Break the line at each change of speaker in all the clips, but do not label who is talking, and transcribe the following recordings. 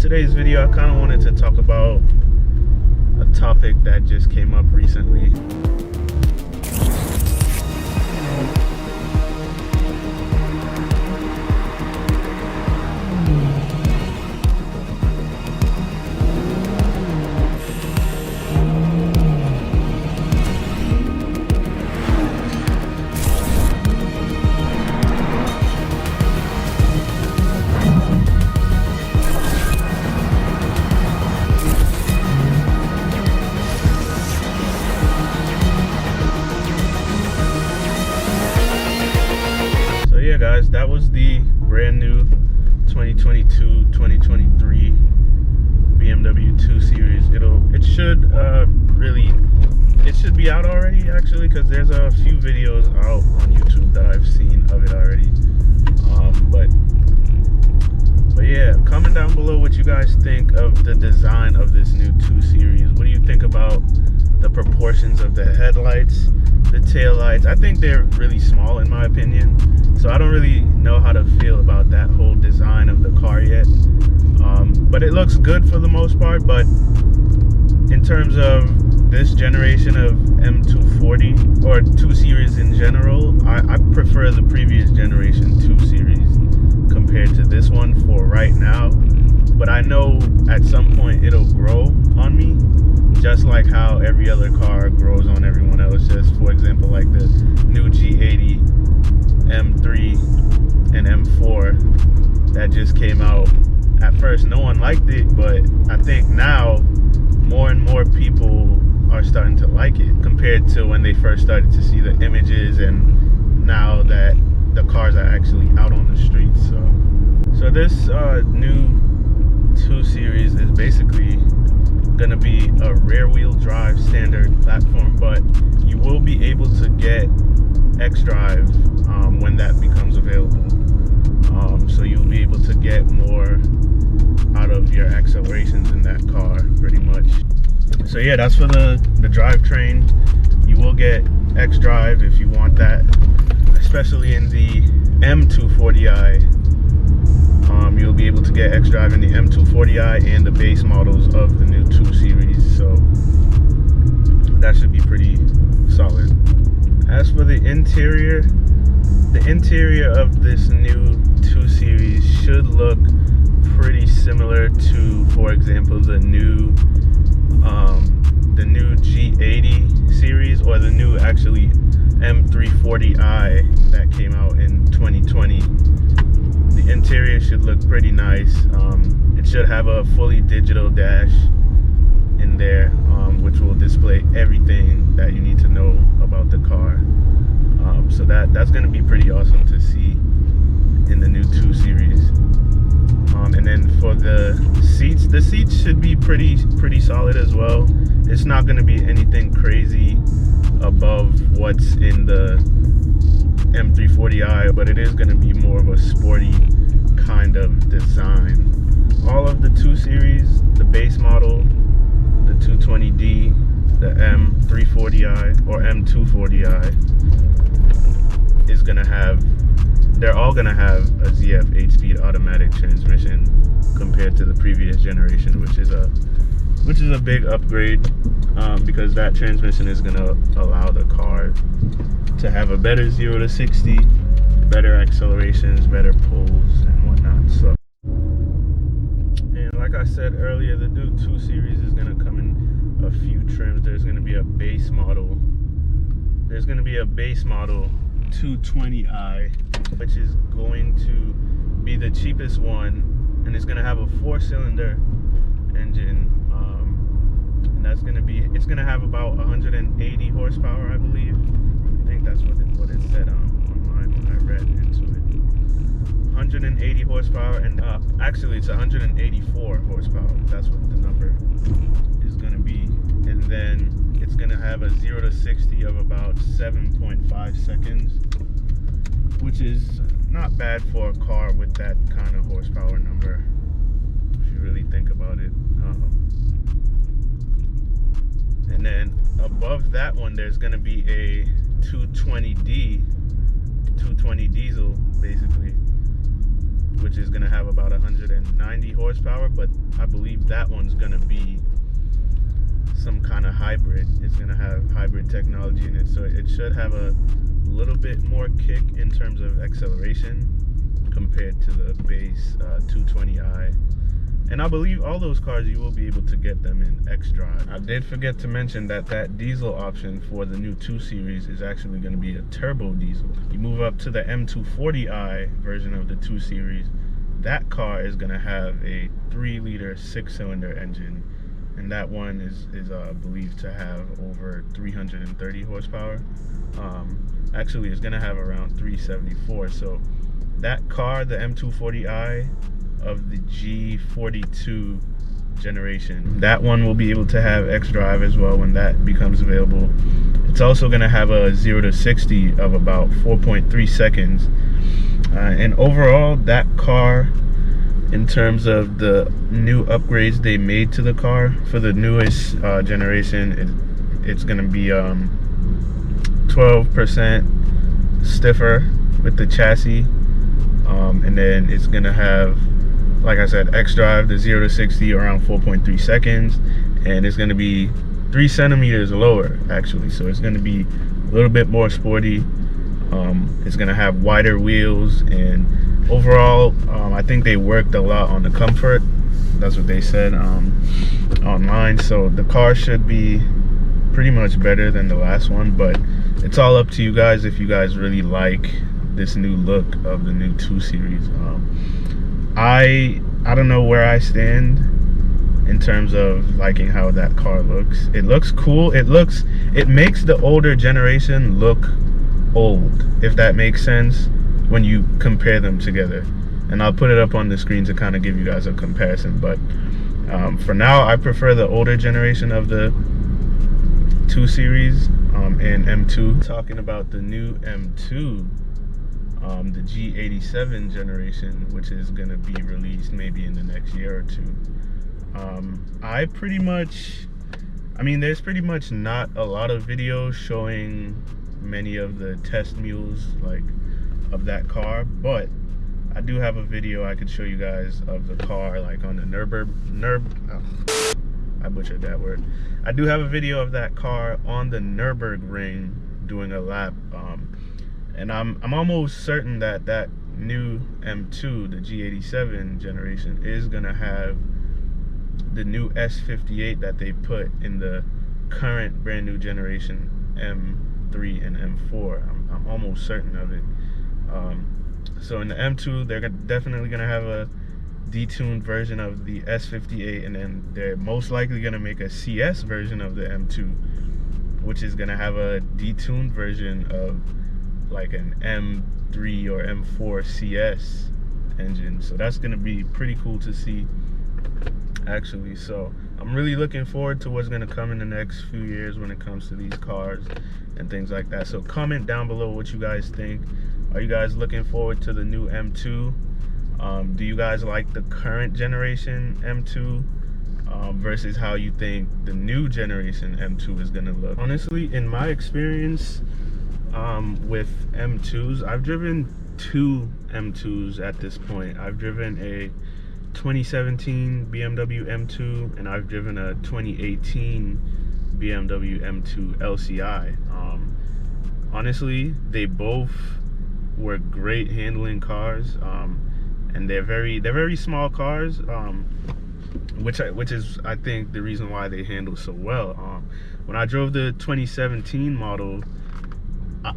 today's video, I kind of wanted to talk about a topic that just came up recently. Yeah, guys, that was the brand new 2022-2023 BMW 2 Series. It should be out already, actually, because there's a few videos out on YouTube that I've seen of it already. But yeah, comment down below what you guys think of the design of this new 2 Series. What do you think about the proportions of the headlights, the taillights? I think they're really small in my opinion. So I don't really know how to feel about that whole design of the car yet. But it looks good for the most part. But in terms of this generation of M240 or 2 Series in general, I prefer the previous generation 2 Series compared to this one for right now. But I know at some point it'll grow on me, just like how every other car grows on everyone else. Just for example, like the new G80 M3 and M4 that just came out. At first no one liked it, but I think now more and more people are starting to like it compared to when they first started to see the images and now that the cars are actually out on the streets. So this new 2 Series is basically gonna be a rear wheel drive standard platform, but you will be able to get xDrive when that becomes available. So you'll be able to get more out of your accelerations in that car, pretty much. So yeah, that's for the drivetrain. You will get xDrive if you want that, especially in the M240i. You'll be able to get xDrive in the M240i and the base models of the new 2 Series. So that should be pretty solid. As for the interior of this new 2 Series should look pretty similar to, for example, the new G80 series, or the new actually M340i that came out in 2020. The interior should look pretty nice. It should have a fully digital dash in there, which will display everything that you need to know about the car. So that's going to be pretty awesome to see in the new 2 Series. And then for the seats should be pretty solid as well. It's not going to be anything crazy above what's in the M340i, but it is going to be more of a sporty kind of design. All of the 2 Series, the base model, the 220D, the M340i or M240i they're all gonna have a ZF 8-speed automatic transmission compared to the previous generation, which is a big upgrade, because that transmission is gonna allow the car to have a better 0 to 60, better accelerations, better pulls and whatnot. So, and like I said earlier, the new 2 Series is gonna come in a few trims. There's gonna be a base model 220i, which is going to be the cheapest one, and it's going to have a 4-cylinder engine, and it's going to have about 180 horsepower, I believe. I think that's what it said online when I read into it. 180 horsepower, and actually it's 184 horsepower. That's what the number is going to be. And then it's going to have a 0 to 60 of about 7.5 seconds, which is not bad for a car with that kind of horsepower number, if you really think about it. And then above that one, there's going to be a 220D diesel, basically. which is gonna have about 190 horsepower, but I believe that one's gonna be some kind of hybrid. It's gonna have hybrid technology in it, so it should have a little bit more kick in terms of acceleration compared to the base 220i. And I believe all those cars, you will be able to get them in xDrive. I did forget to mention that diesel option for the new 2 Series is actually going to be a turbo diesel. You move up to the M240i version of the 2 Series, that car is going to have a 3-liter 6-cylinder engine, and that one is believed to have over 330 horsepower. Actually, it's going to have around 374. So that car, the M240i of the G42 generation, that one will be able to have xDrive as well when that becomes available. It's also going to have a 0 to 60 of about 4.3 seconds. And overall, that car, in terms of the new upgrades they made to the car for the newest generation, it's going to be 12% stiffer with the chassis, and then it's going to have, like I said, xDrive, the 0 to 60 around 4.3 seconds, and it's going to be 3 centimeters lower actually, so it's going to be a little bit more sporty. It's going to have wider wheels, and overall I think they worked a lot on the comfort. That's what they said online, so the car should be pretty much better than the last one, but it's all up to you guys if you guys really like this new look of the new 2 Series. I don't know where I stand in terms of liking how that car looks. It looks cool. It makes the older generation look old, if that makes sense, when you compare them together. And I'll put it up on the screen to kind of give you guys a comparison. But for now, I prefer the older generation of the 2 Series and M2. Talking about the new M2, the G87 generation, which is going to be released maybe in the next year or two. There's pretty much not a lot of videos showing many of the test mules like of that car, but I do have a video I could show you guys of the car like on the I butchered that word. I do have a video of that car on the Nürburgring doing a lap, and I'm almost certain that that new M2, the G87 generation, is gonna have the new S58 that they put in the current brand new generation M3 and M4. I'm almost certain of it. So in the M2, they're definitely gonna have a detuned version of the S58, and then they're most likely gonna make a CS version of the M2, which is gonna have a detuned version of like an M3 or M4 CS engine. So that's gonna be pretty cool to see, actually. So I'm really looking forward to what's gonna come in the next few years when it comes to these cars and things like that. So comment down below what you guys think. Are you guys looking forward to the new M2? Do you guys like the current generation M2 versus how you think the new generation M2 is gonna look? Honestly, in my experience with M2s, I've driven 2 M2s at this point. I've driven a 2017 BMW M2, and I've driven a 2018 BMW M2 LCI. Honestly, they both were great handling cars, and they're very small cars, which is I think the reason why they handle so well. When I drove the 2017 model,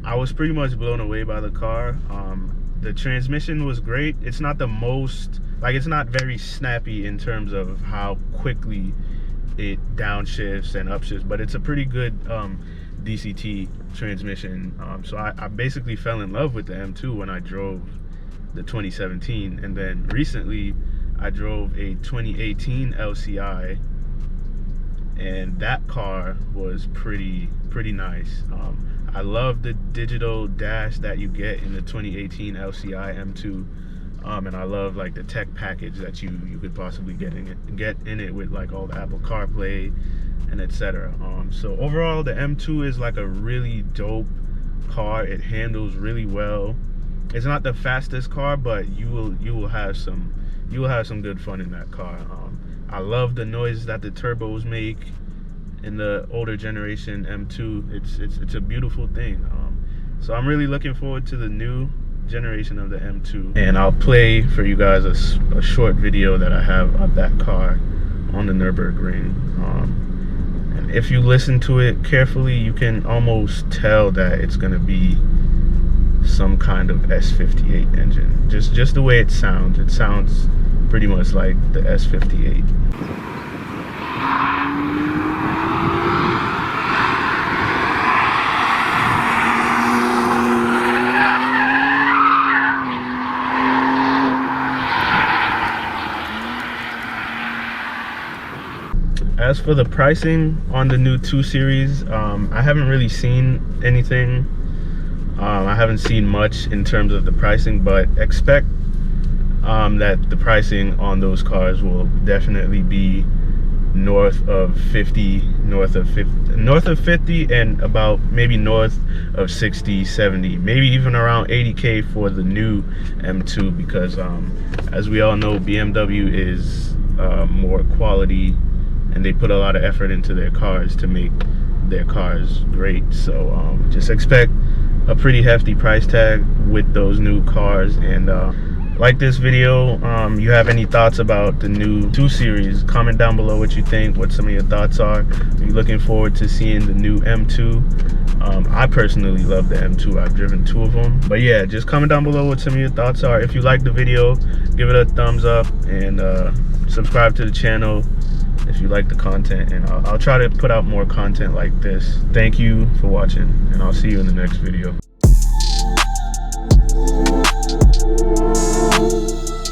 I was pretty much blown away by the car. The transmission was great. It's not the most, it's not very snappy in terms of how quickly it downshifts and upshifts, but it's a pretty good DCT transmission. So I basically fell in love with the M2 when I drove the 2017, and then recently I drove a 2018 LCI, and that car was pretty nice. I love the digital dash that you get in the 2018 LCI M2, and I love like the tech package that you could possibly get in it with like all the Apple CarPlay and etc. So overall, the M2 is like a really dope car. It handles really well. It's not the fastest car, but you will have some good fun in that car. I love the noise that the turbos make in the older generation M2. It's a beautiful thing. So I'm really looking forward to the new generation of the M2, and I'll play for you guys a short video that I have of that car on the Nürburgring. And if you listen to it carefully, you can almost tell that it's gonna be some kind of S58 engine. Just the way it sounds pretty much like the S58. As for the pricing on the new 2 Series, I haven't really seen anything. I haven't seen much in terms of the pricing, but expect that the pricing on those cars will definitely be north of 50, and about maybe north of 60, 70, maybe even around 80K for the new M2, because as we all know, BMW is more quality, and they put a lot of effort into their cars to make their cars great. So just expect a pretty hefty price tag with those new cars. And like this video. You have any thoughts about the new 2 Series, comment down below what you think, what some of your thoughts are. Are you looking forward to seeing the new M2? I personally love the M2. I've driven 2 of them. But yeah, just comment down below what some of your thoughts are. If you like the video, give it a thumbs up, and subscribe to the channel if you like the content, and I'll try to put out more content like this. Thank you for watching, and I'll see you in the next video.